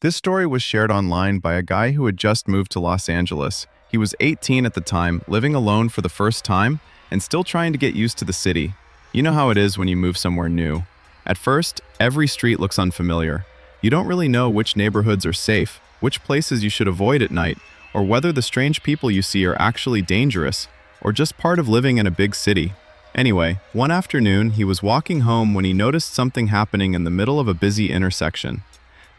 This story was shared online by a guy who had just moved to Los Angeles. He was 18 at the time, living alone for the first time, and still trying to get used to the city. You know how it is when you move somewhere new. At first, every street looks unfamiliar. You don't really know which neighborhoods are safe, which places you should avoid at night, or whether the strange people you see are actually dangerous, or just part of living in a big city. Anyway, one afternoon, he was walking home when he noticed something happening in the middle of a busy intersection.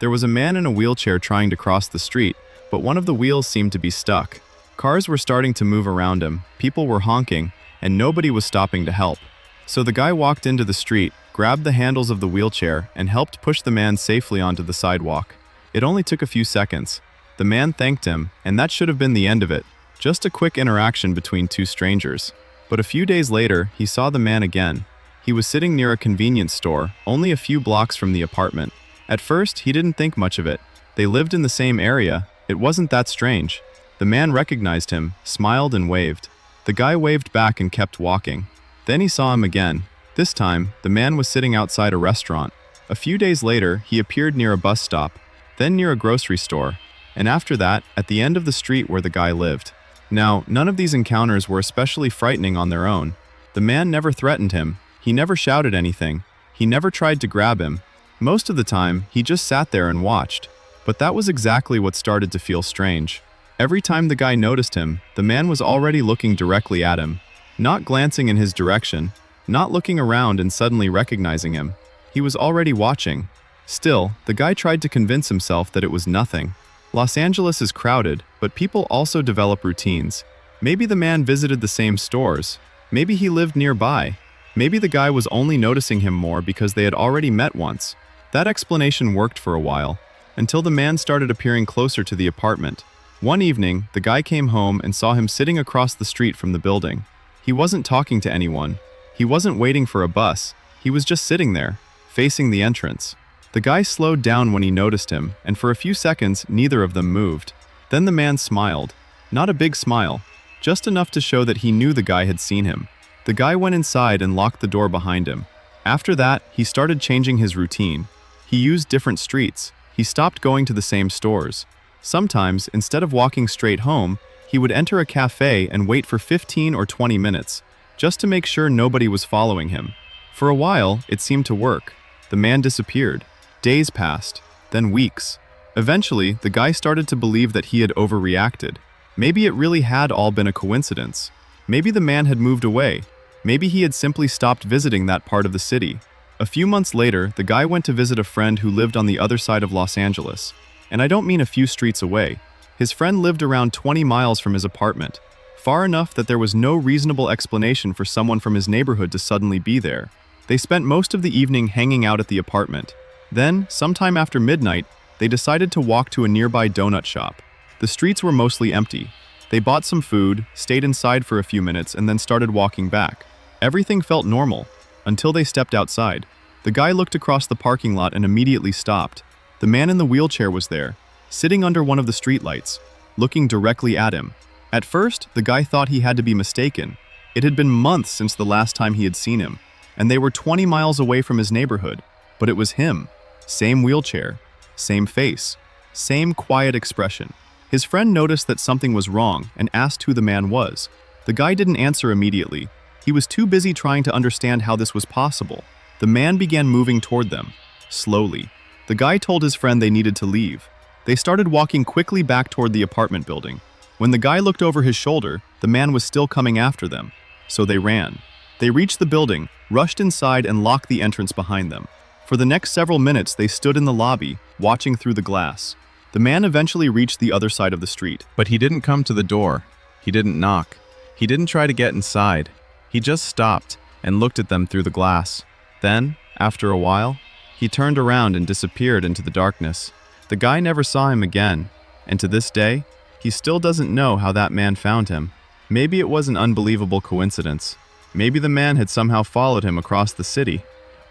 There was a man in a wheelchair trying to cross the street, but one of the wheels seemed to be stuck. Cars were starting to move around him, people were honking, and nobody was stopping to help. So the guy walked into the street, grabbed the handles of the wheelchair, and helped push the man safely onto the sidewalk. It only took a few seconds. The man thanked him, and that should have been the end of it. Just a quick interaction between two strangers. But a few days later, he saw the man again. He was sitting near a convenience store, only a few blocks from the apartment. At first, he didn't think much of it. They lived in the same area. It wasn't that strange. The man recognized him, smiled and waved. The guy waved back and kept walking. Then he saw him again. This time, the man was sitting outside a restaurant. A few days later, he appeared near a bus stop, then near a grocery store, and after that, at the end of the street where the guy lived. Now, none of these encounters were especially frightening on their own. The man never threatened him. He never shouted anything. He never tried to grab him. Most of the time, he just sat there and watched. But that was exactly what started to feel strange. Every time the guy noticed him, the man was already looking directly at him, not glancing in his direction, not looking around and suddenly recognizing him. He was already watching. Still, the guy tried to convince himself that it was nothing. Los Angeles is crowded, but people also develop routines. Maybe the man visited the same stores. Maybe he lived nearby. Maybe the guy was only noticing him more because they had already met once. That explanation worked for a while, until the man started appearing closer to the apartment. One evening, the guy came home and saw him sitting across the street from the building. He wasn't talking to anyone. He wasn't waiting for a bus. He was just sitting there, facing the entrance. The guy slowed down when he noticed him, and for a few seconds, neither of them moved. Then the man smiled. Not a big smile, just enough to show that he knew the guy had seen him. The guy went inside and locked the door behind him. After that, he started changing his routine. He used different streets. He stopped going to the same stores. Sometimes, instead of walking straight home, he would enter a cafe and wait for 15 or 20 minutes, just to make sure nobody was following him. For a while, it seemed to work. The man disappeared. Days passed, then weeks. Eventually, the guy started to believe that he had overreacted. Maybe it really had all been a coincidence. Maybe the man had moved away. Maybe he had simply stopped visiting that part of the city. A few months later, the guy went to visit a friend who lived on the other side of Los Angeles. And I don't mean a few streets away. His friend lived around 20 miles from his apartment, far enough that there was no reasonable explanation for someone from his neighborhood to suddenly be there. They spent most of the evening hanging out at the apartment. Then, sometime after midnight, they decided to walk to a nearby donut shop. The streets were mostly empty. They bought some food, stayed inside for a few minutes, and then started walking back. Everything felt normal, until they stepped outside. The guy looked across the parking lot and immediately stopped. The man in the wheelchair was there, sitting under one of the streetlights, looking directly at him. At first, the guy thought he had to be mistaken. It had been months since the last time he had seen him, and they were 20 miles away from his neighborhood. But it was him. Same wheelchair, same face, same quiet expression. His friend noticed that something was wrong and asked who the man was. The guy didn't answer immediately. He was too busy trying to understand how this was possible. The man began moving toward them, slowly. The guy told his friend they needed to leave. They started walking quickly back toward the apartment building. When the guy looked over his shoulder, the man was still coming after them. So they ran. They reached the building, rushed inside, and locked the entrance behind them. For the next several minutes, they stood in the lobby, watching through the glass. The man eventually reached the other side of the street. But he didn't come to the door. He didn't knock. He didn't try to get inside. He just stopped and looked at them through the glass. Then, after a while, he turned around and disappeared into the darkness. The guy never saw him again, and to this day, he still doesn't know how that man found him. Maybe it was an unbelievable coincidence. Maybe the man had somehow followed him across the city.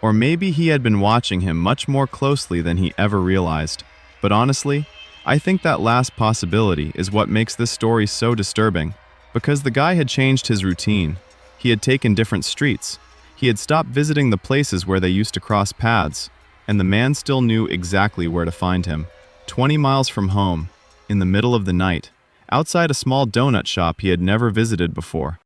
Or maybe he had been watching him much more closely than he ever realized. But honestly, I think that last possibility is what makes this story so disturbing. Because the guy had changed his routine. He had taken different streets. He had stopped visiting the places where they used to cross paths. And the man still knew exactly where to find him. 20 miles from home, in the middle of the night, outside a small donut shop he had never visited before.